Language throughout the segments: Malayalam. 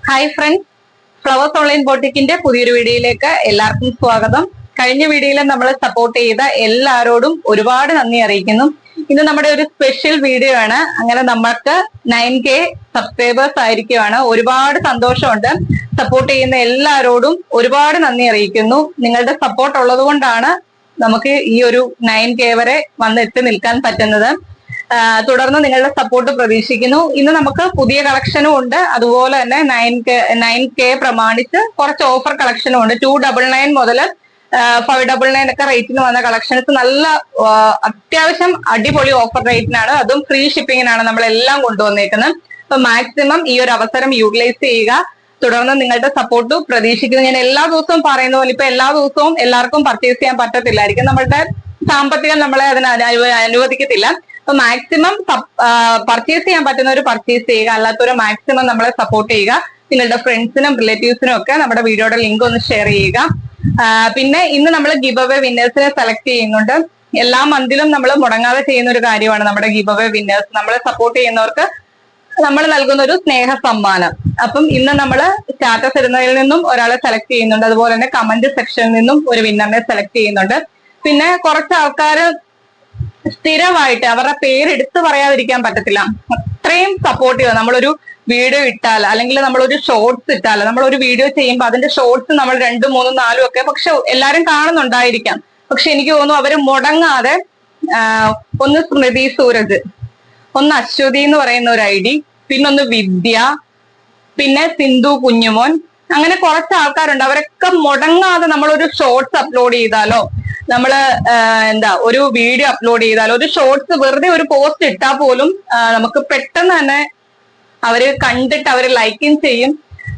ഹായ് ഫ്രണ്ട്സ്, ഫ്ലവേഴ്സ് ഓൺലൈൻ ബോട്ടിക്കിന്റെ പുതിയൊരു വീഡിയോയിലേക്ക് എല്ലാവർക്കും സ്വാഗതം. കഴിഞ്ഞ വീഡിയോയിൽ നമ്മൾ സപ്പോർട്ട് ചെയ്ത എല്ലാവരോടും ഒരുപാട് നന്ദി അറിയിക്കുന്നു. ഇന്ന് നമ്മുടെ ഒരു സ്പെഷ്യൽ വീഡിയോ ആണ്. അങ്ങനെ നമുക്ക് 9K സബ്സ്ക്രൈബേഴ്സ് ആയിരിക്കുവാണ്. ഒരുപാട് സന്തോഷമുണ്ട്. സപ്പോർട്ട് ചെയ്യുന്ന എല്ലാവരോടും ഒരുപാട് നന്ദി അറിയിക്കുന്നു. നിങ്ങളുടെ സപ്പോർട്ട് ഉള്ളത് കൊണ്ടാണ് നമുക്ക് ഈ ഒരു 9K വരെ വന്നെത്തി നിൽക്കാൻ പറ്റുന്നത്. തുടർന്ന് നിങ്ങളുടെ സപ്പോർട്ട് പ്രതീക്ഷിക്കുന്നു. ഇന്ന് നമുക്ക് പുതിയ കളക്ഷനും ഉണ്ട്. അതുപോലെ തന്നെ 9K പ്രമാണിച്ച് കുറച്ച് ഓഫർ കളക്ഷനും ഉണ്ട്. 299 മുതൽ 599 ഒക്കെ റേറ്റിന് വന്ന കളക്ഷൻസ് നല്ല അത്യാവശ്യം അടിപൊളി ഓഫർ റേറ്റിനാണ്. അതും ഫ്രീ ഷിപ്പിങ്ങിനാണ് നമ്മളെല്ലാം കൊണ്ടുവന്നേക്കുന്നത്. അപ്പൊ മാക്സിമം ഈ ഒരു അവസരം യൂട്ടിലൈസ് ചെയ്യുക. തുടർന്ന് നിങ്ങളുടെ സപ്പോർട്ട് പ്രതീക്ഷിക്കുന്നു. ഞാൻ എല്ലാ ദിവസവും പറയുന്ന പോലെ ഇപ്പൊ എല്ലാ ദിവസവും എല്ലാവർക്കും പർച്ചേസ് ചെയ്യാൻ പറ്റത്തില്ലായിരിക്കും. നമ്മളുടെ സാമ്പത്തികം നമ്മളെ അതിന് അനുവദിക്കത്തില്ല. അപ്പൊ മാക്സിമം പർച്ചേസ് ചെയ്യാൻ പറ്റുന്നവർ പർച്ചേസ് ചെയ്യുക, അല്ലാത്തവർ മാക്സിമം നമ്മളെ സപ്പോർട്ട് ചെയ്യുക. നിങ്ങളുടെ ഫ്രണ്ട്സിനും റിലേറ്റീവ്സിനും ഒക്കെ നമ്മുടെ വീഡിയോയുടെ ലിങ്ക് ഒന്ന് ഷെയർ ചെയ്യുക. പിന്നെ ഇന്ന് നമ്മൾ ഗിവ് അവേ വിന്നേഴ്സിനെ സെലക്ട് ചെയ്യുന്നുണ്ട്. എല്ലാ മന്തിലും നമ്മൾ മുടങ്ങാതെ ചെയ്യുന്ന ഒരു കാര്യമാണ് നമ്മുടെ ഗിവ് അവേ വിന്നേഴ്സ്. നമ്മളെ സപ്പോർട്ട് ചെയ്യുന്നവർക്ക് നമ്മൾ നൽകുന്ന ഒരു സ്നേഹ സമ്മാനം. അപ്പം ഇന്ന് നമ്മൾ സ്റ്റാറ്റസ് ഇടുന്നതിൽ നിന്നും ഒരാളെ സെലക്ട് ചെയ്യുന്നുണ്ട്. അതുപോലെ തന്നെ കമന്റ് സെക്ഷനിൽ നിന്നും ഒരു വിന്നറിനെ സെലക്ട് ചെയ്യുന്നുണ്ട്. പിന്നെ കുറച്ച് ആൾക്കാർ സ്ഥിരമായിട്ട് അവരുടെ പേര് എടുത്തു പറയാതിരിക്കാൻ പറ്റത്തില്ല, അത്രയും സപ്പോർട്ടീവ്. നമ്മളൊരു വീഡിയോ ഇട്ടാൽ അല്ലെങ്കിൽ നമ്മളൊരു ഷോർട്സ് ഇട്ടാൽ, നമ്മളൊരു വീഡിയോ ചെയ്യുമ്പോൾ അതിന്റെ ഷോർട്സ് നമ്മൾ 2, 3, 4 ഒക്കെ പക്ഷെ എല്ലാരും കാണുന്നുണ്ടായിരിക്കാം. പക്ഷെ എനിക്ക് തോന്നുന്നു അവര് മുടങ്ങാതെ ഒന്ന് സ്മൃതി സൂരജ്, ഒന്ന് അശ്വതി എന്ന് പറയുന്ന ഒരു ID, പിന്നൊന്ന് വിദ്യ, പിന്നെ സിന്ധു കുഞ്ഞുമോൻ, അങ്ങനെ കുറച്ച് ആൾക്കാരുണ്ട്. അവരൊക്കെ മുടങ്ങാതെ നമ്മളൊരു ഷോർട്സ് അപ്ലോഡ് ചെയ്താലോ, നമ്മള് ഒരു വീഡിയോ അപ്ലോഡ് ചെയ്താലോ, ഒരു ഷോർട്സ് വെറുതെ ഒരു പോസ്റ്റ് ഇട്ടാൽ പോലും നമുക്ക് പെട്ടെന്ന് തന്നെ അവര് കണ്ടിട്ട് അവര് ലൈക്കും ചെയ്യും,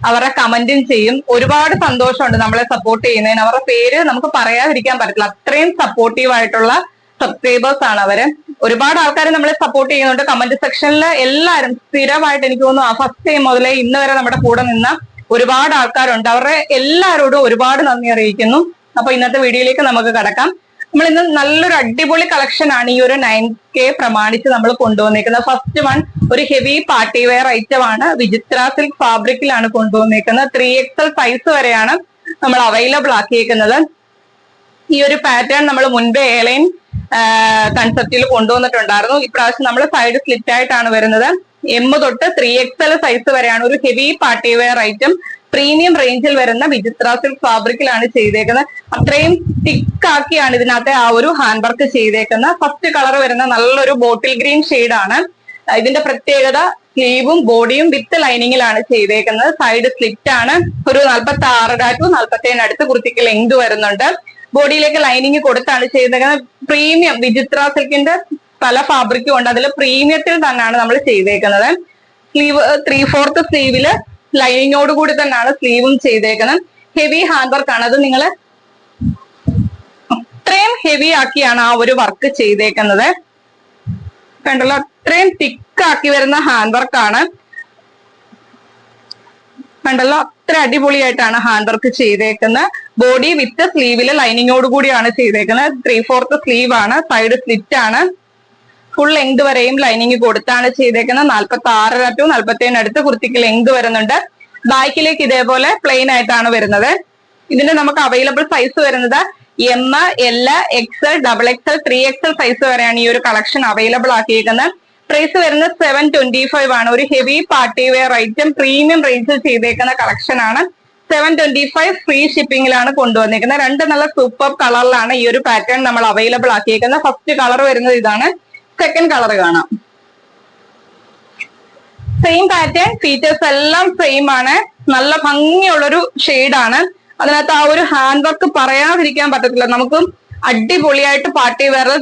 അവരുടെ കമന്റും ചെയ്യും. ഒരുപാട് സന്തോഷമുണ്ട് നമ്മളെ സപ്പോർട്ട് ചെയ്യുന്നതിന്. അവരുടെ പേര് നമുക്ക് പറയാതിരിക്കാൻ പറ്റില്ല, അത്രയും സപ്പോർട്ടീവ് ആയിട്ടുള്ള സബ്സ്ക്രൈബേഴ്സ് ആണ് അവര്. ഒരുപാട് ആൾക്കാർ നമ്മളെ സപ്പോർട്ട് ചെയ്യുന്നുണ്ട്. കമന്റ് സെക്ഷനിൽ എല്ലാവരും സ്ഥിരമായിട്ട് എനിക്ക് തോന്നുന്നു ഫസ്റ്റ് ടൈം മുതലേ ഇന്ന് വരെ നമ്മുടെ കൂടെ നിന്ന ഒരുപാട് ആൾക്കാരുണ്ട്. അവരുടെ എല്ലാവരോടും ഒരുപാട് നന്ദി അറിയിക്കുന്നു. അപ്പൊ ഇന്നത്തെ വീഡിയോയിലേക്ക് നമുക്ക് കടക്കാം. നമ്മൾ ഇന്ന് നല്ലൊരു അടിപൊളി കളക്ഷൻ ആണ് ഈ ഒരു 9K പ്രമാണിച്ച് നമ്മൾ കൊണ്ടുവന്നേക്കുന്നത്. ഫസ്റ്റ് വൺ ഒരു ഹെവി പാർട്ടി വെയർ ഐറ്റം ആണ്. വിചിത്ര സിൽക്ക് ഫാബ്രിക്കിലാണ് കൊണ്ടുവന്നേക്കുന്നത്. 3XL സൈസ് വരെയാണ് നമ്മൾ അവൈലബിൾ ആക്കിയേക്കുന്നത്. ഈ ഒരു പാറ്റേൺ നമ്മൾ മുൻപേ എയർലൈൻ കൺസെപ്റ്റിൽ കൊണ്ടുവന്നിട്ടുണ്ടായിരുന്നു. ഇപ്രാവശ്യം നമ്മൾ സൈഡ് സ്ലിറ്റ് ആയിട്ടാണ് വരുന്നത്. M തൊട്ട് 3XL സൈസ് വരെയാണ്. ഒരു heavy party wear item premium റേഞ്ചിൽ വരുന്ന വിചിത്ര സിൽക്ക് ഫാബ്രിക്കിലാണ് ചെയ്തേക്കുന്നത്. അത്രയും തിക്ക് ആക്കിയാണ് ഇതിനകത്തെ ആ ഒരു ഹാൻഡ് വർക്ക് ചെയ്തേക്കുന്നത്. ഫസ്റ്റ് കളർ വരുന്ന നല്ലൊരു ബോട്ടിൽ ഗ്രീൻ ഷെയ്ഡാണ്. ഇതിന്റെ പ്രത്യേകത സ്ലീവും ബോഡിയും വിത്ത് ലൈനിങ്ങിലാണ് ചെയ്തേക്കുന്നത്. സൈഡ് സ്ലിറ്റ് ആണ്. ഒരു 46 to 47 അടുത്ത് കുർത്തിക്ക് ലെങ്ത് വരുന്നുണ്ട്. ബോഡിയിലേക്ക് ലൈനിങ് കൊടുത്താണ് ചെയ്തേക്കുന്നത്. പ്രീമിയം വിചിത്ര സിൽക്കിന്റെ പല ഫാബ്രിക്കും ഉണ്ട്, അതിൽ പ്രീമിയത്തിൽ തന്നെയാണ് നമ്മൾ ചെയ്തേക്കുന്നത്. സ്ലീവ് 3/4 സ്ലീവില് ലൈനിങ്ങോട് കൂടി തന്നെയാണ് സ്ലീവും ചെയ്തേക്കുന്നത്. ഹെവി ഹാൻഡ് വർക്ക് ആണ്. അത് നിങ്ങൾ അത്രയും ഹെവി ആക്കിയാണ് ആ ഒരു വർക്ക് ചെയ്തേക്കുന്നത്. കണ്ടല്ലോ, അത്രയും തിക്ക് ആക്കി വരുന്ന ഹാൻഡ് വർക്ക് ആണ്. കണ്ടല്ലോ, അത്ര അടിപൊളിയായിട്ടാണ് ഹാൻഡ് വർക്ക് ചെയ്തേക്കുന്നത്. ബോഡി വിത്ത് സ്ലീവില് ലൈനിങ്ങോട് കൂടിയാണ് ചെയ്തേക്കുന്നത്. 3/4 സ്ലീവ് ആണ്. സൈഡ് സ്ലിറ്റ് ആണ്. ഫുൾ ലെങ്ത് വരെയും ലൈനിങ് കൊടുത്താണ് ചെയ്തേക്കുന്നത്. 46 to 47 അടുത്ത് കുർത്തിക്ക് ലെങ്ത് വരുന്നുണ്ട്. ബാക്കിലേക്ക് ഇതേപോലെ പ്ലെയിൻ ആയിട്ടാണ് വരുന്നത്. ഇതിന്റെ നമുക്ക് അവൈലബിൾ സൈസ് വരുന്നത് M, L, XL, XXL, 3XL size വരെയാണ് ഈ ഒരു കളക്ഷൻ അവൈലബിൾ ആക്കിയിരിക്കുന്നത്. പ്രൈസ് വരുന്നത് 725 ആണ്. ഒരു heavy party wear item premium റേഞ്ചിൽ ചെയ്തേക്കുന്ന കളക്ഷൻ ആണ്. 725 ഫ്രീ ഷിപ്പിംഗിലാണ് കൊണ്ടുവന്നിരിക്കുന്നത്. രണ്ട് നല്ല സൂപ്പർ കളറിലാണ് ഈ ഒരു പാറ്റേൺ നമ്മൾ അവൈലബിൾ ആക്കിയിരിക്കുന്നത്. ഫസ്റ്റ് കളർ വരുന്നത് ഇതാണ്. സെക്കൻഡ് കളർ കാണാം. സെയിം പാറ്റേൺ, ഫീച്ചേഴ്സ് എല്ലാം സെയിം ആണ്. നല്ല ഭംഗിയുള്ളൊരു ഷെയ്ഡാണ്. അതിനകത്ത് ആ ഒരു ഹാൻഡ് വർക്ക് പറയാതിരിക്കാൻ പറ്റത്തില്ല. നമുക്ക് അടിപൊളിയായിട്ട് പാർട്ടി വെയറിൽ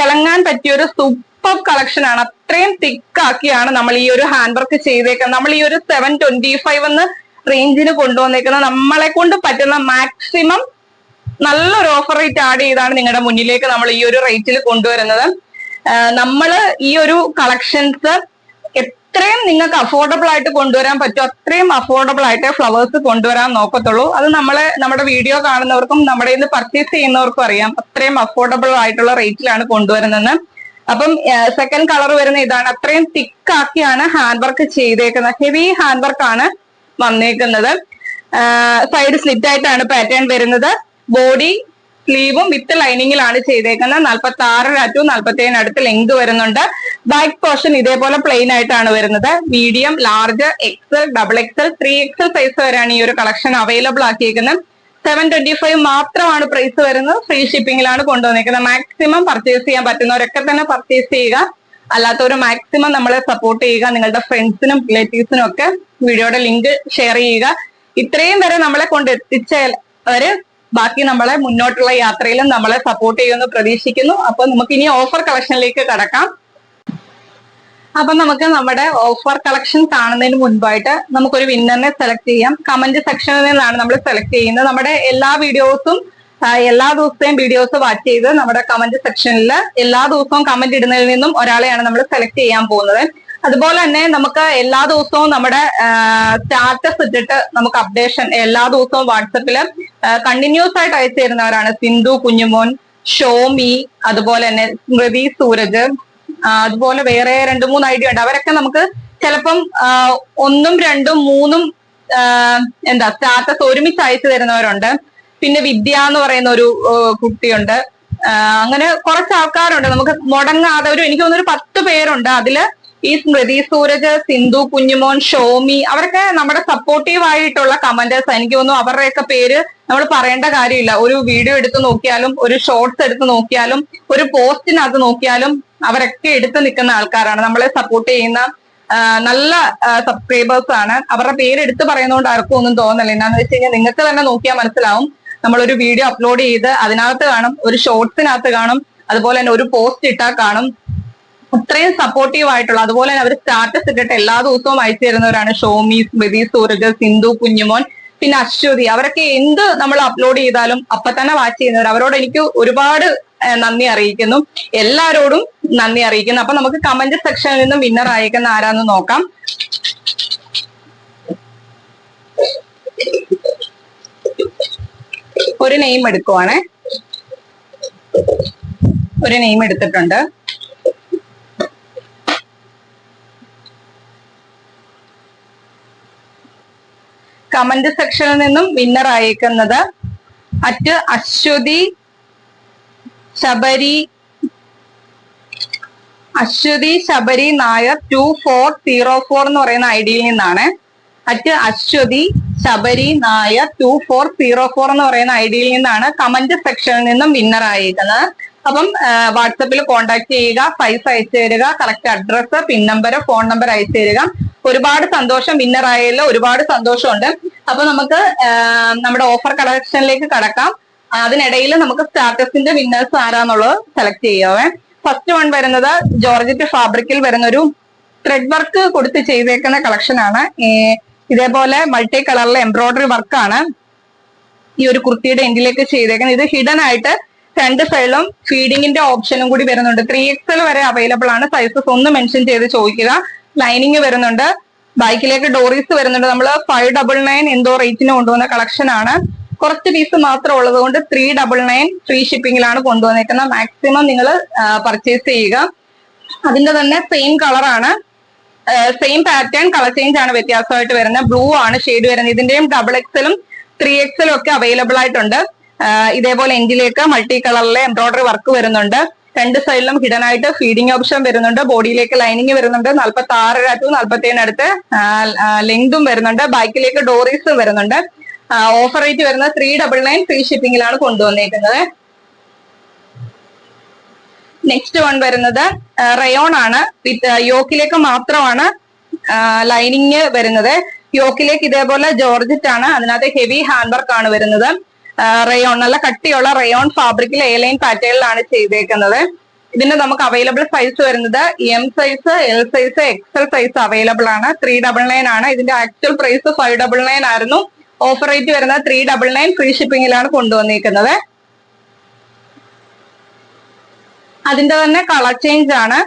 തിളങ്ങാൻ പറ്റിയ ഒരു സൂപ്പർ കളക്ഷൻ ആണ്. അത്രയും തിക്കാക്കിയാണ് നമ്മൾ ഈ ഒരു ഹാൻഡ് വർക്ക് ചെയ്തേക്കുന്നത്. നമ്മൾ ഈ ഒരു 725 എന്ന റേഞ്ചിന് കൊണ്ടുവന്നേക്കുന്നത്. നമ്മളെ കൊണ്ട് പറ്റുന്ന മാക്സിമം നല്ലൊരു ഓഫർ റേറ്റ് ആഡ് ചെയ്താണ് നിങ്ങളുടെ മുന്നിലേക്ക് നമ്മൾ ഈ ഒരു റേറ്റിൽ കൊണ്ടുവരുന്നത്. നമ്മള് ഈ ഒരു കളക്ഷൻസ് എത്രയും നിങ്ങൾക്ക് അഫോർഡബിൾ ആയിട്ട് കൊണ്ടുവരാൻ പറ്റും അത്രയും അഫോർഡബിൾ ആയിട്ട് ഫ്ലവേഴ്സ് കൊണ്ടുവരാൻ നോക്കത്തുള്ളൂ. അത് നമ്മുടെ വീഡിയോ കാണുന്നവർക്കും നമ്മുടെ ഇന്ന് പർച്ചേസ് ചെയ്യുന്നവർക്കും അറിയാം അത്രയും അഫോർഡബിൾ ആയിട്ടുള്ള റേറ്റിലാണ് കൊണ്ടുവരുന്നത്. അപ്പം സെക്കൻഡ് കളർ വരുന്ന ഇതാണ്. അത്രയും തിക്ക് ആക്കിയാണ് ഹാൻഡ് വർക്ക് ചെയ്തേക്കുന്നത്. ഹെവി ഹാൻഡ് വർക്ക് ആണ്. വന്നേക്കുന്നത്. സൈഡ് സ്ലിറ്റ് ആയിട്ടാണ് പാറ്റേൺ വരുന്നത്. ബോഡി സ്ലീവും വിത്ത് ലൈനിങ്ങിലാണ് ചെയ്തേക്കുന്നത്. 46 ടു 47 അടുത്ത് ലെങ്ത് വരുന്നുണ്ട്. ബാക്ക് പോർഷൻ ഇതേപോലെ പ്ലെയിൻ ആയിട്ടാണ് വരുന്നത്. Medium, large, XL, XXL, 3XL size വരെയാണ് ഈ ഒരു കളക്ഷൻ അവൈലബിൾ ആക്കിയിരിക്കുന്നത്. 725 മാത്രമാണ് പ്രൈസ് വരുന്നത്. ഫ്രീ ഷിപ്പിംഗിലാണ് കൊണ്ടുവന്നിരിക്കുന്നത്. മാക്സിമം പർച്ചേസ് ചെയ്യാൻ പറ്റുന്നവരൊക്കെ തന്നെ പർച്ചേസ് ചെയ്യുക. അല്ലാത്തവർ മാക്സിമം നമ്മളെ സപ്പോർട്ട് ചെയ്യുക. നിങ്ങളുടെ ഫ്രണ്ട്സിനും റിലേറ്റീവ്സിനും ഒക്കെ വീഡിയോയുടെ ലിങ്ക് ഷെയർ ചെയ്യുക. ഇത്രയും വരെ നമ്മളെ കൊണ്ട് എത്തിച്ചവര് ബാക്കി നമ്മളെ മുന്നോട്ടുള്ള യാത്രയിലും നമ്മളെ സപ്പോർട്ട് ചെയ്യുമെന്ന് പ്രതീക്ഷിക്കുന്നു. അപ്പൊ നമുക്ക് ഇനി ഓഫർ കളക്ഷനിലേക്ക് കടക്കാം. അപ്പൊ നമുക്ക് നമ്മുടെ ഓഫർ കളക്ഷൻ കാണുന്നതിന് മുൻപായിട്ട് നമുക്കൊരു വിന്നറിനെ സെലക്ട് ചെയ്യാം. കമന്റ് സെക്ഷനിൽ നിന്നാണ് നമ്മൾ സെലക്ട് ചെയ്യുന്നത്. നമ്മുടെ എല്ലാ ദിവസത്തെയും വീഡിയോസ് വാച്ച് ചെയ്ത് നമ്മുടെ കമന്റ് സെക്ഷനിൽ എല്ലാ ദിവസവും കമന്റ് ഇടുന്നതിൽ നിന്നും ഒരാളെയാണ് നമ്മൾ സെലക്ട് ചെയ്യാൻ പോകുന്നത്. അതുപോലെ തന്നെ നമുക്ക് എല്ലാ ദിവസവും നമ്മുടെ സ്റ്റാറ്റസ് ഇട്ടിട്ട് നമുക്ക് അപ്ഡേഷൻ എല്ലാ ദിവസവും വാട്സപ്പില് കണ്ടിന്യൂസ് ആയിട്ട് അയച്ചു തരുന്നവരാണ് സിന്ധു കുഞ്ഞുമോൻ, ഷോമി, അതുപോലെ തന്നെ സ്മൃതി സൂരജ്, അതുപോലെ വേറെ 2-3 ഐഡിയ ഉണ്ട്. അവരൊക്കെ നമുക്ക് ചിലപ്പം 1, 2, 3 സ്റ്റാറ്റസ് ഒരുമിച്ച് അയച്ചു തരുന്നവരുണ്ട്. പിന്നെ വിദ്യ എന്ന് പറയുന്ന ഒരു കുട്ടിയുണ്ട്. അങ്ങനെ കുറച്ച് ആൾക്കാരുണ്ട്. നമുക്ക് മുടങ്ങാതെ എനിക്ക് തോന്നുന്നു 10 പേരുണ്ട്. അതില് ഈ സ്മൃതി സൂരജ്, സിന്ധു കുഞ്ഞുമോൻ, ഷോമി അവരൊക്കെ നമ്മുടെ സപ്പോർട്ടീവ് ആയിട്ടുള്ള കമന്റേഴ്സ്. എനിക്ക് തോന്നുന്നു അവരുടെയൊക്കെ പേര് നമ്മൾ പറയേണ്ട കാര്യമില്ല. ഒരു വീഡിയോ എടുത്ത് നോക്കിയാലും, ഒരു ഷോർട്സ് എടുത്ത് നോക്കിയാലും, ഒരു പോസ്റ്റിനകത്ത് നോക്കിയാലും അവരൊക്കെ എടുത്ത് നിൽക്കുന്ന ആൾക്കാരാണ്. നമ്മളെ സപ്പോർട്ട് ചെയ്യുന്ന നല്ല സബ്സ്ക്രൈബേഴ്സ് ആണ്. അവരുടെ പേര് എടുത്ത് പറയുന്നതുകൊണ്ട് ആർക്കും ഒന്നും തോന്നില്ല. എന്താണെന്ന് വെച്ച് കഴിഞ്ഞാൽ നിങ്ങൾക്ക് തന്നെ നോക്കിയാൽ മനസ്സിലാവും. നമ്മളൊരു വീഡിയോ അപ്ലോഡ് ചെയ്ത് അതിനകത്ത് കാണും, ഒരു ഷോർട്സിനകത്ത് കാണും, അതുപോലെ തന്നെ ഒരു പോസ്റ്റ് ഇട്ടാൽ കാണും. അത്രയും സപ്പോർട്ടീവ് ആയിട്ടുള്ള, അതുപോലെ തന്നെ അവർ സ്റ്റാറ്റസ് ഇട്ടിട്ട് എല്ലാ ദിവസവും അയച്ചു തരുന്നവരാണ് ഷോമി, സ്മൃതി സൂരജ്, സിന്ധു കുഞ്ഞുമോൻ, പിന്നെ അശ്വതി. അവരൊക്കെ എന്ത് നമ്മൾ അപ്ലോഡ് ചെയ്താലും അപ്പൊ തന്നെ വാച്ച് ചെയ്യുന്നവർ. അവരോട് എനിക്ക് ഒരുപാട് നന്ദി അറിയിക്കുന്നു. എല്ലാവരോടും നന്ദി അറിയിക്കുന്നു. അപ്പൊ നമുക്ക് കമന്റ് സെക്ഷനിൽ നിന്നും വിന്നർ അയക്കുന്ന ആരാന്ന് നോക്കാം. ഒരു നെയിം എടുക്കുവാണേ. ഒരു നെയിം എടുത്തിട്ടുണ്ട്. കമന്റ് സെക്ഷനിൽ നിന്നും വിന്നർ അയക്കുന്നത് @അശ്വതി ശബരി നായർ 2404 എന്ന് പറയുന്ന ഐഡിയിൽ നിന്നാണ്. @അശ്വതി ശബരി നായർ 2404 എന്ന് പറയുന്ന ഐഡിയിൽ നിന്നാണ് കമന്റ് സെക്ഷനിൽ നിന്നും വിന്നർ ആയിരിക്കുന്നത്. അപ്പം വാട്സപ്പിൽ കോൺടാക്ട് ചെയ്യുക, പൈസ അയച്ചു തരിക, correct address, pin number, phone number അയച്ചു തരിക. ഒരുപാട് സന്തോഷം. വിന്നർ ആയല്ലോ, ഒരുപാട് സന്തോഷമുണ്ട്. അപ്പൊ നമുക്ക് നമ്മുടെ ഓഫർ കളക്ഷനിലേക്ക് കടക്കാം. അതിനിടയിൽ നമുക്ക് സ്റ്റാറ്റസിന്റെ വിന്നേഴ്സ് ആരാന്നുള്ളത് സെലക്ട് ചെയ്യാവേ. ഫസ്റ്റ് വൺ വരുന്നത് ജോർജറ്റ് ഫാബ്രിക്കിൽ വരുന്ന ഒരു ത്രെഡ് വർക്ക് കൊടുത്ത് ചെയ്തേക്കുന്ന കളക്ഷൻ ആണ്. ഇതേപോലെ മൾട്ടി കളറിലെ എംബ്രോയിഡറി വർക്കാണ് ഈ ഒരു കുർത്തിയുടെ എൻഡിലേക്ക് ചെയ്തേക്കുന്നത്. ഇത് ഹിഡൻ ആയിട്ട് 2 സൈഡിലും ഫീഡിങ്ങിന്റെ ഓപ്ഷനും കൂടി വരുന്നുണ്ട്. 3XL വരെ അവൈലബിൾ ആണ്. സൈസസ് ഒന്ന് മെൻഷൻ ചെയ്ത് ചോദിക്കുക. ലൈനിങ് വരുന്നുണ്ട്. ബാക്കിലേക്ക് ഡോറീസ് വരുന്നുണ്ട്. നമ്മൾ 599 എന്തോ റേറ്റിന് കൊണ്ടുവന്ന കളക്ഷൻ ആണ്. കുറച്ച് പീസ് മാത്രം ഉള്ളത് കൊണ്ട് 399 ഫ്രീ ഷിപ്പിംഗിലാണ് കൊണ്ടുവന്നേക്കുന്നത്. മാക്സിമം നിങ്ങൾ പർച്ചേസ് ചെയ്യുക. അതിന്റെ തന്നെ സെയിം കളറാണ്, സെയിം പാറ്റേൺ, കളർ ചേഞ്ച് ആണ് വ്യത്യാസമായിട്ട് വരുന്നത്. ബ്ലൂ ആണ് ഷെയ്ഡ് വരുന്നത്. ഇതിന്റെയും XXL 3XL ഒക്കെ അവൈലബിൾ ആയിട്ടുണ്ട്. ഇതേപോലെ എൻഡിലേക്ക് മൾട്ടി കളറിലെ എംബ്രോയിഡറി വർക്ക് വരുന്നുണ്ട്. 2 സൈഡിലും ഹിഡൻ ആയിട്ട് ഫീഡിംഗ് ഓപ്ഷൻ വരുന്നുണ്ട്. ബോഡിയിലേക്ക് ലൈനിങ് വരുന്നുണ്ട്. 46 ടു 47 അടുത്ത് ലെങ്തും വരുന്നുണ്ട്. ബാക്കിലേക്ക് ഡോറീസ് വരുന്നുണ്ട്. ഓഫർ റേറ്റ് വരുന്നത് 399 ഫ്രീ ഷിപ്പിംഗിലാണ് കൊണ്ടുവന്നേക്കുന്നത്. നെക്സ്റ്റ് വൺ വരുന്നത് റയോൺ ആണ്. വിത്ത് യോക്കിലേക്ക് മാത്രമാണ് ലൈനിങ് വരുന്നത്. യോക്കിലേക്ക് ഇതേപോലെ ജോർജറ്റ് ആണ്. അതിനകത്ത് ഹെവി ഹാൻഡ് വർക്ക് ആണ് വരുന്നത്. റയോൺ, നല്ല കട്ടിയുള്ള റയോൺ ഫാബ്രിക്കിൽ എ-ലൈൻ പാറ്റേണിലാണ് ചെയ്തേക്കുന്നത്. ഇതിന്റെ നമുക്ക് അവൈലബിൾ സൈസ് വരുന്നത് M size, L size, XL size available ആണ്. 399 ആണ്. ഇതിന്റെ ആക്ച്വൽ പ്രൈസ് 599 ആയിരുന്നു. ഓഫർ റേറ്റ് വരുന്നത് 399 ഫ്രീ ഷിപ്പിംഗിലാണ് കൊണ്ടുവന്നിരിക്കുന്നത്. അതിന്റെ തന്നെ കളർ ചേഞ്ച് ആണ്.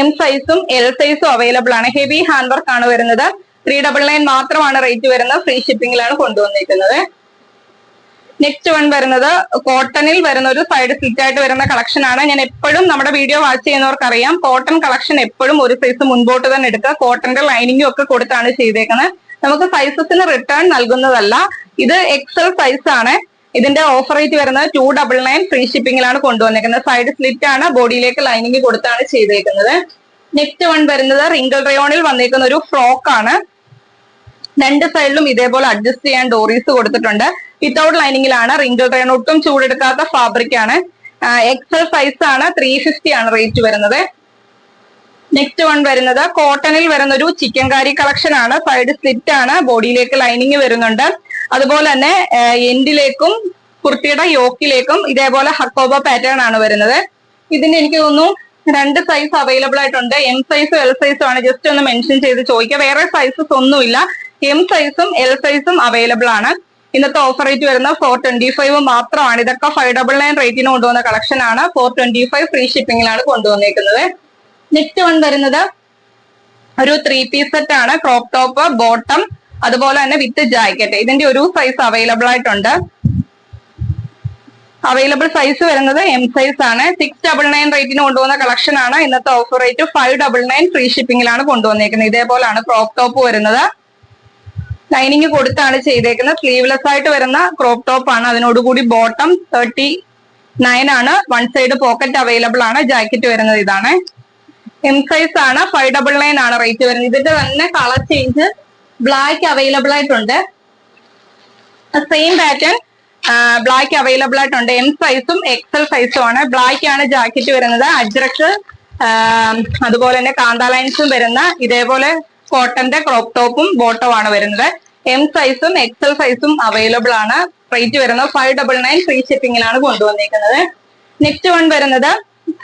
M സൈസും L സൈസും അവൈലബിൾ ആണ്. ഹെവി ഹാൻഡ് വർക്ക് ആണ് വരുന്നത്. 399 മാത്രമാണ് റേറ്റ് വരുന്നത്. ഫ്രീ ഷിപ്പിംഗിലാണ് കൊണ്ടുവന്നിരിക്കുന്നത്. നെക്സ്റ്റ് വൺ വരുന്നത് കോട്ടണിൽ വരുന്ന ഒരു സൈഡ് സ്ലിറ്റ് ആയിട്ട് വരുന്ന കളക്ഷൻ ആണ്. ഞാൻ എപ്പോഴും നമ്മുടെ വീഡിയോ വാച്ച് ചെയ്യുന്നവർക്ക് അറിയാം, കോട്ടൺ കളക്ഷൻ എപ്പോഴും ഒരു സൈസ് മുൻപോട്ട് തന്നെ എടുക്കുക. കോട്ടന്റെ ലൈനിങ്ങും ഒക്കെ കൊടുത്താണ് ചെയ്തേക്കുന്നത്. നമുക്ക് സൈസസിന് റിട്ടേൺ നൽകുന്നതല്ല. ഇത് എക്സൽ സൈസ് ആണ്. ഇതിന്റെ ഓഫർ റേറ്റ് വരുന്നത് 299 ഫ്രീ ഷിപ്പിംഗിലാണ് കൊണ്ടുവന്നേക്കുന്നത്. സൈഡ് സ്ലിറ്റ് ആണ്, ബോഡിയിലേക്ക് ലൈനിങ് കൊടുത്താണ് ചെയ്തേക്കുന്നത്. നെക്സ്റ്റ് വൺ വരുന്നത് റിങ്കിൾ റയോണിൽ വന്നേക്കുന്ന ഒരു ഫ്രോക്ക് ആണ്. രണ്ട് സൈഡിലും ഇതേപോലെ അഡ്ജസ്റ്റ് ചെയ്യാൻ ഡോറീസ് കൊടുത്തിട്ടുണ്ട്. വിത്തൗട്ട് ലൈനിങ്ങിലാണ്. റിങ്കിൾ റയോൺ ഒട്ടും ചൂടെടുക്കാത്ത ഫാബ്രിക് ആണ്. എക്സൽ സൈസ് ആണ്. 350 ആണ് റേറ്റ് വരുന്നത്. നെക്സ്റ്റ് വൺ വരുന്നത് കോട്ടണിൽ വരുന്ന ഒരു ചിക്കൻ കാരി കളക്ഷൻ ആണ്. സൈഡ് സ്ലിറ്റ് ആണ്, ബോഡിയിലേക്ക് ലൈനിങ് വരുന്നുണ്ട്. അതുപോലെ തന്നെ എൻഡിലേക്കും കുർത്തിയുടെ യോക്കിലേക്കും ഇതേപോലെ ഹക്കോബ പാറ്റേൺ ആണ് വരുന്നത്. ഇതിന്റെ എനിക്ക് തോന്നുന്നു 2 സൈസ് അവൈലബിൾ ആയിട്ടുണ്ട്. എം സൈസും എൽ സൈസും ആണ്. ജസ്റ്റ് ഒന്ന് മെൻഷൻ ചെയ്ത് ചോദിക്കുക. വേറെ സൈസസ് ഒന്നുമില്ല. എം സൈസും എൽ സൈസും അവൈലബിൾ ആണ്. ഇന്നത്തെ ഓഫർ റേറ്റ് വരുന്നത് 425 മാത്രമാണ്. ഇതൊക്കെ 599 റേറ്റിന് കൊണ്ടുവന്ന കളക്ഷൻ ആണ്. 425 ഫ്രീ ഷിപ്പിംഗിലാണ് കൊണ്ടുവന്നേക്കുന്നത്. നെക്സ്റ്റ് വൺ വരുന്നത് ഒരു 3 പീസ് സെറ്റ് ആണ്. ക്രോപ്പ് ടോപ്പ്, ബോട്ടം, അതുപോലെ തന്നെ വിത്ത് ജാക്കറ്റ്. ഇതിന്റെ ഒരു സൈസ് അവൈലബിൾ ആയിട്ടുണ്ട്. അവൈലബിൾ സൈസ് വരുന്നത് എം സൈസ് ആണ്. 699 റേറ്റിന് കൊണ്ടുവന്ന കളക്ഷൻ ആണ്. ഇന്നത്തെ ഓഫർ റേറ്റ് 599 ഫ്രീ ഷിപ്പിംഗിലാണ് കൊണ്ടുവന്നേക്കുന്നത്. ഇതേപോലാണ് ക്രോപ്പ് ടോപ്പ് വരുന്നത്. ലൈനിങ് കൊടുത്താണ് ചെയ്തേക്കുന്നത്. സ്ലീവ്ലെസ് ആയിട്ട് വരുന്ന ക്രോപ്പ് ടോപ്പ് ആണ്. അതിനോടുകൂടി ബോട്ടം 39 ആണ്. വൺ സൈഡ് പോക്കറ്റ് അവൈലബിൾ ആണ്. ജാക്കറ്റ് വരുന്നത് ഇതാണ്. എം സൈസ് ആണ്. 599 ആണ് റേറ്റ് വരുന്നത്. ഇതിന്റെ തന്നെ കളർ ചേഞ്ച് ബ്ലാക്ക് അവൈലബിൾ ആയിട്ടുണ്ട്. സെയിം പാറ്റേൺ ബ്ലാക്ക് അവൈലബിൾ ആയിട്ടുണ്ട്. എം സൈസും എക്സൽ സൈസും ആണ്. ബ്ലാക്ക് ആണ് ജാക്കറ്റ് വരുന്നത്. അജ്രക്ക് അതുപോലെ തന്നെ കാന്ത ലൈൻസും വരുന്ന ഇതേപോലെ കോട്ടന്റെ ക്രോപ്പ് ടോപ്പും ബോട്ടവും ആണ് വരുന്നത്. എം സൈസും എക്സൽ സൈസും അവൈലബിൾ ആണ്. റേറ്റ് വരുന്നത് 599 ഫ്രീ ഷിപ്പിംഗിലാണ് കൊണ്ടുവന്നിരിക്കുന്നത്. നെക്സ്റ്റ് വൺ വരുന്നത്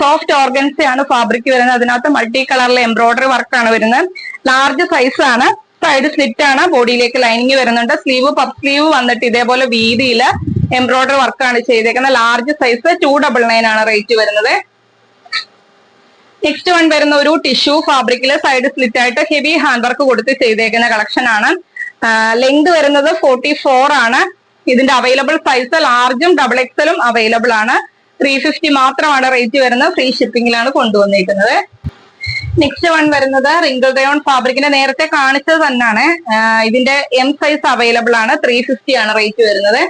സോഫ്റ്റ് ഓർഗൻസ ആണ് ഫാബ്രിക് വരുന്നത്. അതിനകത്ത് മൾട്ടി കളറിലെ എംബ്രോയിഡറി വർക്ക് ആണ് വരുന്നത്. ലാർജ് സൈസ് ആണ്. സൈഡ് സ്ലിറ്റ് ആണ്, ബോഡിയിലേക്ക് ലൈനിങ് വരുന്നുണ്ട്. സ്ലീവ് പഫ് സ്ലീവ് വന്നിട്ട് ഇതേപോലെ വീതിയിൽ എംബ്രോയിഡറി വർക്ക് ആണ് ചെയ്തേക്കുന്നത്. ലാർജ് സൈസ് 299 ആണ് റേറ്റ് വരുന്നത്. നെക്സ്റ്റ് വൺ വരുന്ന ഒരു ടിഷ്യൂ ഫാബ്രിക്കില് സൈഡ് സ്ലിറ്റ് ആയിട്ട് ഹെവി ഹാൻഡ് വർക്ക് കൊടുത്ത് ചെയ്തേക്കുന്ന കളക്ഷൻ ആണ്. ലെങ്ത് വരുന്നത് 44 ആണ്. ഇതിന്റെ അവൈലബിൾ സൈസ് ലാർജും ഡബിൾ എക്സലും അവൈലബിൾ ആണ്. 350 മാത്രമാണ് റേറ്റ് വരുന്നത്. ഫ്രീ ഷിപ്പിംഗിലാണ് കൊണ്ടുവന്നിരിക്കുന്നത്. നെക്സ്റ്റ് വൺ വരുന്നത് റിങ്കിൾ റയോൺ ഫാബ്രിക്കിന്റെ നേരത്തെ കാണിച്ചത് തന്നെയാണ്. ഇതിന്റെ എം സൈസ് അവൈലബിൾ ആണ്. 350 ആണ് റേറ്റ് വരുന്നത്.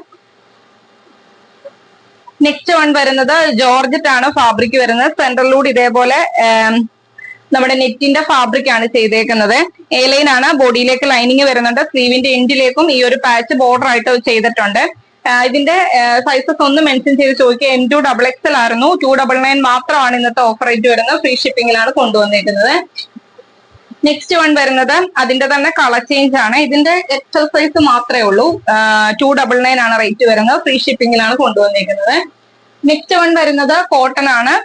നെക്സ്റ്റ് വൺ വരുന്നത് ജോർജറ്റ് ആണ് ഫാബ്രിക് വരുന്നത്. സെൻട്രലിലൂടെ ഇതേപോലെ നമ്മുടെ നെറ്റിന്റെ ഫാബ്രിക് ആണ് ചെയ്തേക്കുന്നത്. എ ലൈൻ ആണ്. ബോഡിയിലേക്ക് ലൈനിങ് വരുന്നുണ്ട്. സ്ലീവിന്റെ എൻഡിലേക്കും ഈ ഒരു പാച്ച് ബോർഡർ ആയിട്ട് ചെയ്തിട്ടുണ്ട്. ഇതിന്റെ സൈസസ് ഒന്ന് മെൻഷൻ ചെയ്ത് ചോദിക്കുക. M2 XXL ആയിരുന്നു. 299 മാത്രമാണ് ഇന്നത്തെ ഓഫർ റേറ്റ് വരുന്നത്. ഫ്രീ ഷിപ്പിംഗിലാണ് കൊണ്ടുവന്നിരിക്കുന്നത്. നെക്സ്റ്റ് വൺ വരുന്നത് അതിന്റെ തന്നെ കളർ ചേഞ്ച് ആണ്. ഇതിന്റെ എക്സൽ സൈസ് മാത്രമേ ഉള്ളൂ. 299 ആണ് റേറ്റ് വരുന്നത്. ഫ്രീ ഷിപ്പിംഗിലാണ് കൊണ്ടുവന്നിരിക്കുന്നത്. നെക്സ്റ്റ് വൺ വരുന്നത് കോട്ടൺ ആണ്.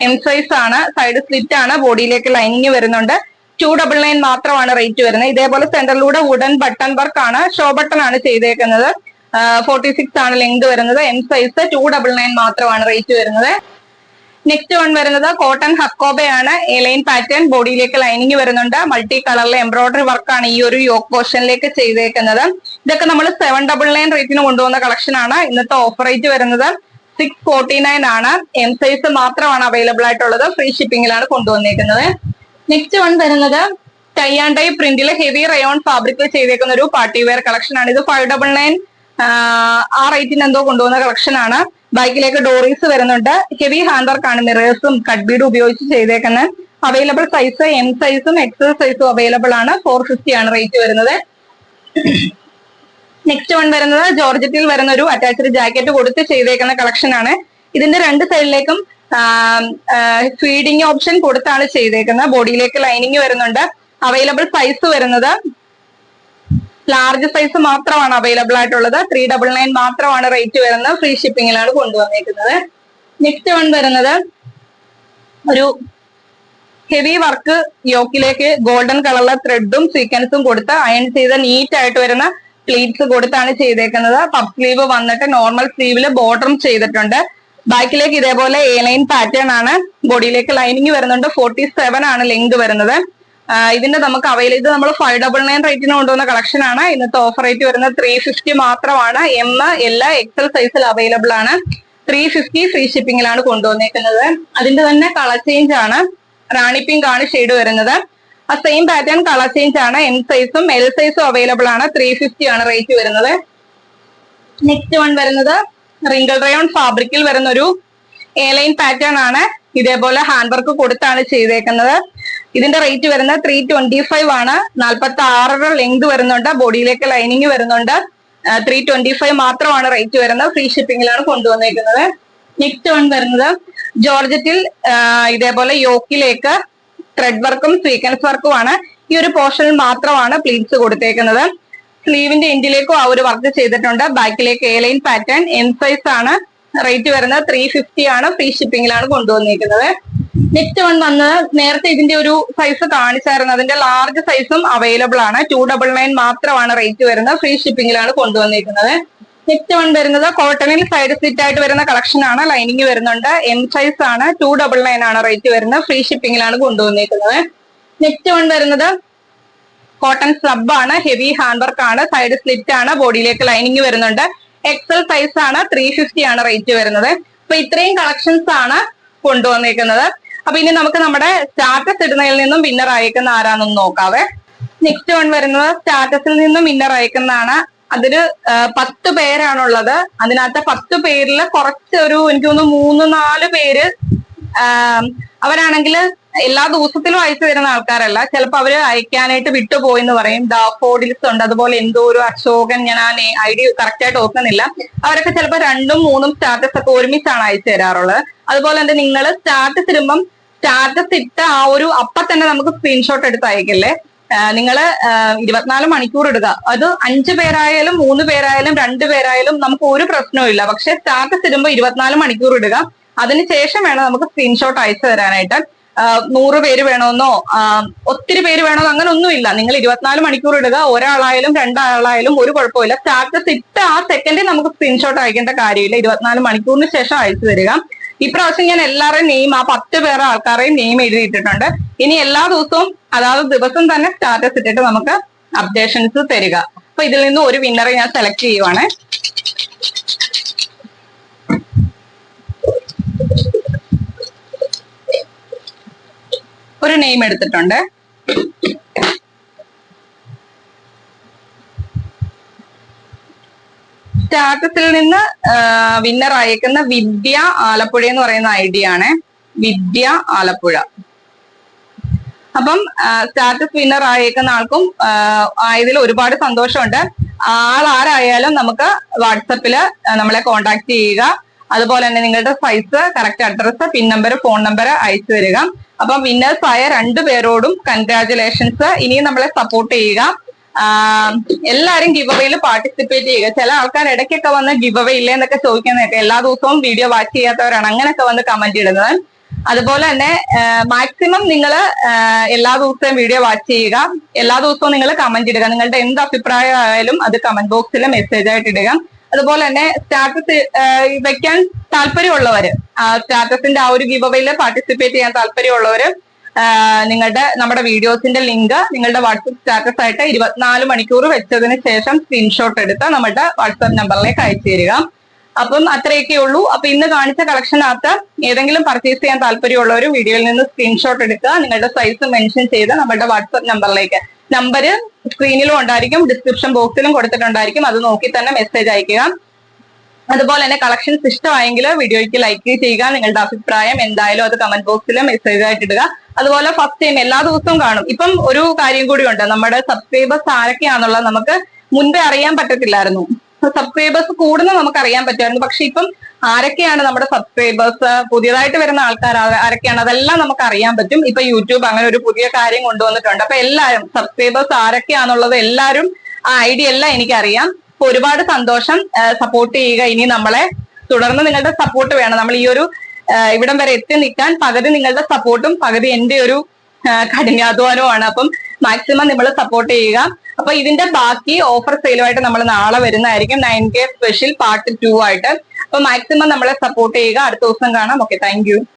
എം സൈസ് ആണ്. സൈഡ് സ്ലിറ്റ് ആണ്. ബോഡിയിലേക്ക് ലൈനിങ് വരുന്നുണ്ട്. 299 മാത്രമാണ് റേറ്റ് വരുന്നത്. ഇതേപോലെ സെന്ററിലൂടെ വുഡൻ ബട്ടൺ വർക്ക് ആണ്. ഷോ ബട്ടൺ ആണ് ചെയ്തേക്കുന്നത്. 46 ആണ് ലെങ്ത് വരുന്നത്. എം സൈസ് 299 മാത്രമാണ് റേറ്റ് വരുന്നത്. നെക്സ്റ്റ് വൺ വരുന്നത് കോട്ടൺ ഹക്കോബയാണ്. A line pattern. ബോഡിയിലേക്ക് ലൈനിങ് വരുന്നുണ്ട്. മൾട്ടി കളറിലെ എംബ്രോയിഡറി വർക്കാണ് ഈ ഒരു യോക്ക് പോർഷനിലേക്ക് ചെയ്തേക്കുന്നത്. ഇതൊക്കെ നമ്മൾ 799 റേറ്റിന് കൊണ്ടുവന്ന കളക്ഷൻ ആണ്. ഇന്നത്തെ ഓഫർ റേറ്റ് വരുന്നത് 649 ആണ്. എം സൈസ് മാത്രമാണ് അവൈലബിൾ ആയിട്ടുള്ളത്. ഫ്രീ ഷിപ്പിംഗിലാണ് കൊണ്ടുവന്നിരിക്കുന്നത്. നെക്സ്റ്റ് വൺ വരുന്നത് ടൈ ആൻഡ് ഡൈ പ്രിന്റിലെ ഹെവി റയോൺ ഫാബ്രിക് ചെയ്തേക്കുന്ന ഒരു പാർട്ടി വെയർ കളക്ഷൻ ആണ്. ഇത് 599 ആ റേറ്റിന് എന്തോ കൊണ്ടുവന്ന കളക്ഷൻ ആണ്. ബാക്കിലേക്ക് ഡോറീസ് വരുന്നുണ്ട്. ഹെവി ഹാൻഡ് വർക്ക് ആണ്. മിറേഴ്സും കട്ട് ബീഡും ഉപയോഗിച്ച് ചെയ്തേക്കുന്നത്. അവൈലബിൾ സൈസ് എം സൈസും എക്സൽ സൈസും അവൈലബിൾ ആണ്. 450 ആണ് റേറ്റ് വരുന്നത്. നെക്സ്റ്റ് വൺ വരുന്നത് ജോർജറ്റിൽ വരുന്ന ഒരു അറ്റാച്ച്ഡ് ജാക്കറ്റ് കൊടുത്ത് ചെയ്തേക്കുന്ന കളക്ഷൻ ആണ്. ഇതിന്റെ രണ്ട് സൈഡിലേക്കും ഫീഡിങ് ഓപ്ഷൻ കൊടുത്താണ് ചെയ്തേക്കുന്നത്. ബോഡിയിലേക്ക് ലൈനിങ് വരുന്നുണ്ട്. അവൈലബിൾ സൈസ് വരുന്നത് ലാർജ് സൈസ് മാത്രമാണ് അവൈലബിൾ ആയിട്ടുള്ളത്. 399 മാത്രമാണ് റേറ്റ് വരുന്നത്. ഫ്രീ ഷിപ്പിംഗിലാണ് കൊണ്ടുവന്നിരിക്കുന്നത്. നെക്സ്റ്റ് വൺ വരുന്നത് ഒരു ഹെവി വർക്ക് യോക്കിലേക്ക് ഗോൾഡൻ കളറിലെ ത്രെഡും സീക്വൻസും കൊടുത്ത് അയൺ ചെയ്ത് നീറ്റ് ആയിട്ട് വരുന്ന പ്ലീറ്റ്സ് കൊടുത്താണ് ചെയ്തേക്കുന്നത്. പഫ് സ്ലീവ് വന്നിട്ട് നോർമൽ സ്ലീവില് ബോർഡറും ചെയ്തിട്ടുണ്ട്. ബാക്കിലേക്ക് ഇതേപോലെ എ ലൈൻ പാറ്റേൺ ആണ്. ബോഡിയിലേക്ക് ലൈനിങ് വരുന്നുണ്ട്. 47 ആണ് ലെങ്ത് വരുന്നത്. ഇതിന്റെ നമുക്ക് ഇത് നമ്മൾ 599 റേറ്റിന് കൊണ്ടുവന്ന കളക്ഷൻ ആണ്. ഇന്നത്തെ ഓഫർ റേറ്റ് വരുന്നത് 350 മാത്രമാണ്. എം എല്ലാ എക്സൽ സൈസിൽ അവൈലബിൾ ആണ്. 350 ഫ്രീ ഷിപ്പിംഗിലാണ് കൊണ്ടുവന്നേക്കുന്നത്. അതിന്റെ തന്നെ കളർ ചേഞ്ച് ആണ്. റാണി പിങ്ക് ആണ് ഷെയ്ഡ് വരുന്നത്. ആ സെയിം പാറ്റേൺ കളർ ചേഞ്ച് ആണ്. എം സൈസും എൽ സൈസും അവൈലബിൾ ആണ്. 350 ആണ് റേറ്റ് വരുന്നത്. നെക്സ്റ്റ് വൺ വരുന്നത് റിങ്കിൾ റയോൺ ഫാബ്രിക്കിൽ വരുന്ന ഒരു എലൈൻ പാറ്റേൺ ആണ്. ഇതേപോലെ ഹാൻഡ് വർക്ക് കൊടുത്താണ് ചെയ്തേക്കുന്നത്. ഇതിന്റെ റേറ്റ് വരുന്നത് 325 ആണ്. 46 ലെങ്ത് വരുന്നുണ്ട്. ബോഡിയിലേക്ക് ലൈനിങ് വരുന്നുണ്ട്. 325 മാത്രമാണ് റേറ്റ് വരുന്നത്. ഫ്രീ ഷിപ്പിംഗിലാണ് കൊണ്ടുവന്നേക്കുന്നത്. നെക്സ്റ്റ് വൺ വരുന്നത് ജോർജറ്റിൽ ഇതേപോലെ യോക്കിലേക്ക് ത്രെഡ് വർക്കും സ്വീക്വൻസ് വർക്കും ആണ്. ഈ ഒരു പോർഷനിൽ മാത്രമാണ് പ്ലീറ്റ്സ് കൊടുത്തേക്കുന്നത്. സ്ലീവിന്റെ എൻഡിലേക്കും ആ ഒരു വർക്ക് ചെയ്തിട്ടുണ്ട്. ബാക്കിലേക്ക് എലൈൻ പാറ്റേൺ എം സൈസ് ആണ്. റേറ്റ് വരുന്നത് 350 ആണ്. ഫ്രീ ഷിപ്പിംഗിലാണ് കൊണ്ടുവന്നിരിക്കുന്നത്. നെക്സ്റ്റ് വൺ വന്നത് നേരത്തെ ഇതിന്റെ ഒരു സൈസ് കാണിച്ചായിരുന്നു. അതിന്റെ ലാർജ് സൈസും അവൈലബിൾ ആണ്. 299 മാത്രമാണ് റേറ്റ് വരുന്നത്. ഫ്രീ ഷിപ്പിംഗിലാണ് കൊണ്ടുവന്നിരിക്കുന്നത്. നെക്സ്റ്റ് വൺ വരുന്നത് കോട്ടണിൽ സൈഡ് സ്ലിറ്റ് ആയിട്ട് വരുന്ന കളക്ഷൻ ആണ്. ലൈനിങ് വരുന്നുണ്ട്. എം സൈസ് ആണ്. 299 ആണ് റേറ്റ് വരുന്നത്. ഫ്രീ ഷിപ്പിംഗിലാണ് കൊണ്ടുവന്നിരിക്കുന്നത്. നെക്സ്റ്റ് വൺ വരുന്നത് കോട്ടൺ സ്ലബ് ആണ്. ഹെവി ഹാൻഡ് വർക്ക് ആണ്. സൈഡ് സ്ലിറ്റ് ആണ്. ബോഡിയിലേക്ക് ലൈനിങ് വരുന്നുണ്ട്. എക്സൽ സൈസ് ആണ്. 350 ആണ് റേറ്റ് വരുന്നത്. അപ്പൊ ഇത്രയും കളക്ഷൻസ് ആണ് കൊണ്ടുവന്നേക്കുന്നത്. അപ്പൊ ഇനി നമുക്ക് നമ്മുടെ സ്റ്റാറ്റസ് ഇടുന്നതിൽ നിന്നും വിന്നർ അയക്കുന്ന ആരാന്നൊന്ന് നോക്കാവേ. നെക്സ്റ്റ് വൺ വരുന്നത് സ്റ്റാറ്റസിൽ നിന്നും വിന്നർ അയക്കുന്നതാണ്. അതിന് 10 പേരാണുള്ളത്. അതിനകത്ത് 10 പേരിൽ കുറച്ച് എനിക്ക് തോന്നുന്നു 3-4 പേര് അവരാണെങ്കിൽ എല്ലാ ദിവസത്തിലും അയച്ചു തരുന്ന ആൾക്കാരല്ല. ചിലപ്പോൾ അവര് അയക്കാനായിട്ട് വിട്ടുപോയെന്ന് പറയും. ഡാഫോഡിൽസ് ഉണ്ട്, അതുപോലെ എന്തോ ഒരു അശോകൻ, ഞാൻ ആ ഐഡിയ കറക്റ്റ് ആയിട്ട് ഓർക്കുന്നില്ല. അവരൊക്കെ ചിലപ്പോൾ 2-3 സ്റ്റാറ്റസ് ഒക്കെ ഒരുമിച്ചാണ് അയച്ചു തരാറുള്ളത്. അതുപോലെ തന്നെ നിങ്ങൾ സ്റ്റാറ്റസ് ഇടുമ്പം സ്റ്റാറ്റസ് ഇട്ട ആ ഒരു അപ്പം തന്നെ നമുക്ക് സ്ക്രീൻഷോട്ട് എടുത്ത് അയക്കല്ലേ. നിങ്ങള് 24 മണിക്കൂർ ഇടുക. അത് 5 പേരായാലും 3 പേരായാലും 2 പേരായാലും നമുക്ക് ഒരു പ്രശ്നവും ഇല്ല. പക്ഷെ സ്റ്റാറ്റസ് ഇടുമ്പോൾ 24 മണിക്കൂർ ഇടുക. അതിനുശേഷം വേണം നമുക്ക് സ്ക്രീൻഷോട്ട് അയച്ചു തരാനായിട്ട്. 100 പേര് വേണമെന്നോ ഒത്തിരി പേര് വേണമെന്നോ അങ്ങനെ ഒന്നുമില്ല. നിങ്ങൾ 24 മണിക്കൂർ ഇടുക. ഒരാളായാലും 2 ആളായാലും ഒരു കുഴപ്പമില്ല. സ്റ്റാറ്റസ് ഇട്ട ആ സെക്കൻഡിൽ നമുക്ക് സ്ക്രീൻഷോട്ട് അയക്കേണ്ട കാര്യമില്ല. 24 മണിക്കൂറിന് ശേഷം അയച്ചു തരിക. ഇപ്രാവശ്യം ഞാൻ എല്ലാവരുടെയും നെയിം, ആ 10 പേരെ ആൾക്കാരെയും നെയിം എഴുതിയിട്ടിട്ടുണ്ട്. ഇനി എല്ലാ ദിവസവും അതായത് ദിവസം തന്നെ സ്റ്റാറ്റസ് ഇട്ടിട്ട് നമുക്ക് അപ്ഡേഷൻസ് തരിക. അപ്പൊ ഇതിൽ നിന്ന് ഒരു വിന്നറെ ഞാൻ സെലക്ട് ചെയ്യുവാണ്. ഒരു നെയിം എടുത്തിട്ടുണ്ട്. സ്റ്റാറ്റസിൽ നിന്ന് വിന്നർ അയക്കുന്ന വിദ്യ ആലപ്പുഴ എന്ന് പറയുന്ന ഐഡി ആണ്. വിദ്യ ആലപ്പുഴ. അപ്പം സ്റ്റാറ്റസ് വിന്നർ അയക്കുന്ന ആൾക്കും ആയതിൽ ഒരുപാട് സന്തോഷമുണ്ട്. ആരായാലും നമുക്ക് വാട്സപ്പില് നമ്മളെ കോണ്ടാക്ട് ചെയ്യുക. അതുപോലെ തന്നെ നിങ്ങളുടെ size, correct address, pin number, phone number അയച്ചു തരിക. അപ്പൊ വിന്നേഴ്സ് ആയ 2 പേരോടും കൺഗ്രാറ്റുലേഷൻസ്. ഇനിയും നമ്മളെ സപ്പോർട്ട് ചെയ്യുക. എല്ലാരും ഗിവ് അവേയിൽ പാർട്ടിസിപ്പേറ്റ് ചെയ്യുക. ചില ആൾക്കാർ ഇടയ്ക്കൊക്കെ വന്ന് ഗിവ് അവേ ഇല്ലേ എന്നൊക്കെ ചോദിക്കുന്നതൊക്കെ, എല്ലാ ദിവസവും വീഡിയോ വാച്ച് ചെയ്യാത്തവരാണ് അങ്ങനെയൊക്കെ വന്ന് കമന്റ് ഇടുന്നത്. അതുപോലെ തന്നെ മാക്സിമം നിങ്ങൾ എല്ലാ ദിവസവും വീഡിയോ വാച്ച് ചെയ്യുക. എല്ലാ ദിവസവും നിങ്ങൾ കമന്റ് ഇടുക. നിങ്ങളുടെ എന്ത് അഭിപ്രായമായാലും അത് കമന്റ് ബോക്സിൽ മെസ്സേജ് ആയിട്ട് ഇടുക. അതുപോലെ തന്നെ സ്റ്റാറ്റസ് വെക്കാൻ താല്പര്യമുള്ളവര്, സ്റ്റാറ്റസിന്റെ ആ ഒരു ഗിവ് അവേയിൽ പാർട്ടിസിപ്പേറ്റ് ചെയ്യാൻ താല്പര്യമുള്ളവര് നമ്മുടെ വീഡിയോസിന്റെ ലിങ്ക് നിങ്ങളുടെ വാട്സപ്പ് സ്റ്റാറ്റസ് ആയിട്ട് 24 മണിക്കൂർ വെച്ചതിന് ശേഷം സ്ക്രീൻഷോട്ട് എടുത്ത് നമ്മുടെ വാട്സപ്പ് നമ്പറിലേക്ക് അയച്ചു തരിക. അപ്പം അത്രയൊക്കെ ഉള്ളൂ. അപ്പൊ ഇന്ന് കാണിച്ച കളക്ഷനകത്ത് ഏതെങ്കിലും പർച്ചേസ് ചെയ്യാൻ താല്പര്യമുള്ളവർ വീഡിയോയിൽ നിന്ന് സ്ക്രീൻഷോട്ട് എടുക്കുക. നിങ്ങളുടെ സൈസ് മെൻഷൻ ചെയ്ത് നമ്മുടെ വാട്സപ്പ് നമ്പറിലേക്ക്, നമ്പര് സ്ക്രീനിലും ഉണ്ടായിരിക്കും, ഡിസ്ക്രിപ്ഷൻ ബോക്സിലും കൊടുത്തിട്ടുണ്ടായിരിക്കും, അത് നോക്കി തന്നെ മെസ്സേജ് അയക്കുക. അതുപോലെ തന്നെ കളക്ഷൻസ് ഇഷ്ടമായെങ്കിൽ വീഡിയോയ്ക്ക് ലൈക്ക് ചെയ്യുക. നിങ്ങളുടെ അഭിപ്രായം എന്തായാലും അത് കമന്റ് ബോക്സിൽ മെസ്സേജ് ആയിട്ട് ഇടുക. അതുപോലെ ഫസ്റ്റ് ടൈം എല്ലാ ദിവസവും കാണും. ഇപ്പം ഒരു കാര്യം കൂടി ഉണ്ട്, നമ്മുടെ സബ്സ്ക്രൈബേഴ്സ് ആരൊക്കെയാണെന്നുള്ളത് നമുക്ക് മുൻപേ അറിയാൻ പറ്റത്തില്ലായിരുന്നു. സബ്സ്ക്രൈബേഴ്സ് കൂടുന്ന നമുക്ക് അറിയാൻ പറ്റുമായിരുന്നു. പക്ഷെ ഇപ്പം ആരൊക്കെയാണ് നമ്മുടെ സബ്സ്ക്രൈബേഴ്സ്, പുതിയതായിട്ട് വരുന്ന ആൾക്കാർ ആരൊക്കെയാണ്, അതെല്ലാം നമുക്ക് അറിയാൻ പറ്റും. ഇപ്പൊ യൂട്യൂബ് അങ്ങനെ ഒരു പുതിയ കാര്യം കൊണ്ടുവന്നിട്ടുണ്ട്. അപ്പൊ എല്ലാവരും സബ്സ്ക്രൈബേഴ്സ് ആരൊക്കെയാണെന്നുള്ളത് എല്ലാവരും ആ ഐഡിയ എല്ലാം എനിക്കറിയാം. അപ്പൊ ഒരുപാട് സന്തോഷം. സപ്പോർട്ട് ചെയ്യുക. ഇനി നമ്മളെ തുടർന്ന് നിങ്ങളുടെ സപ്പോർട്ട് വേണം. നമ്മൾ ഈ ഒരു ഇവിടം വരെ എത്തി നിൽക്കാൻ പകുതി നിങ്ങളുടെ സപ്പോർട്ടും പകുതി എന്റെ ഒരു കഠിനാധ്വാനവുമാണ്. അപ്പം മാക്സിമം നിങ്ങൾ സപ്പോർട്ട് ചെയ്യുക. അപ്പൊ ഇതിന്റെ ബാക്കി ഓഫർ സെയിലുമായിട്ട് നമ്മൾ നാളെ വരുന്നതായിരിക്കും. 9K സ്പെഷ്യൽ പാർട്ട് 2 ആയിട്ട്. അപ്പൊ മാക്സിമം നമ്മളെ സപ്പോർട്ട് ചെയ്യുക. അടുത്ത ദിവസം കാണാം. Okay, thank you.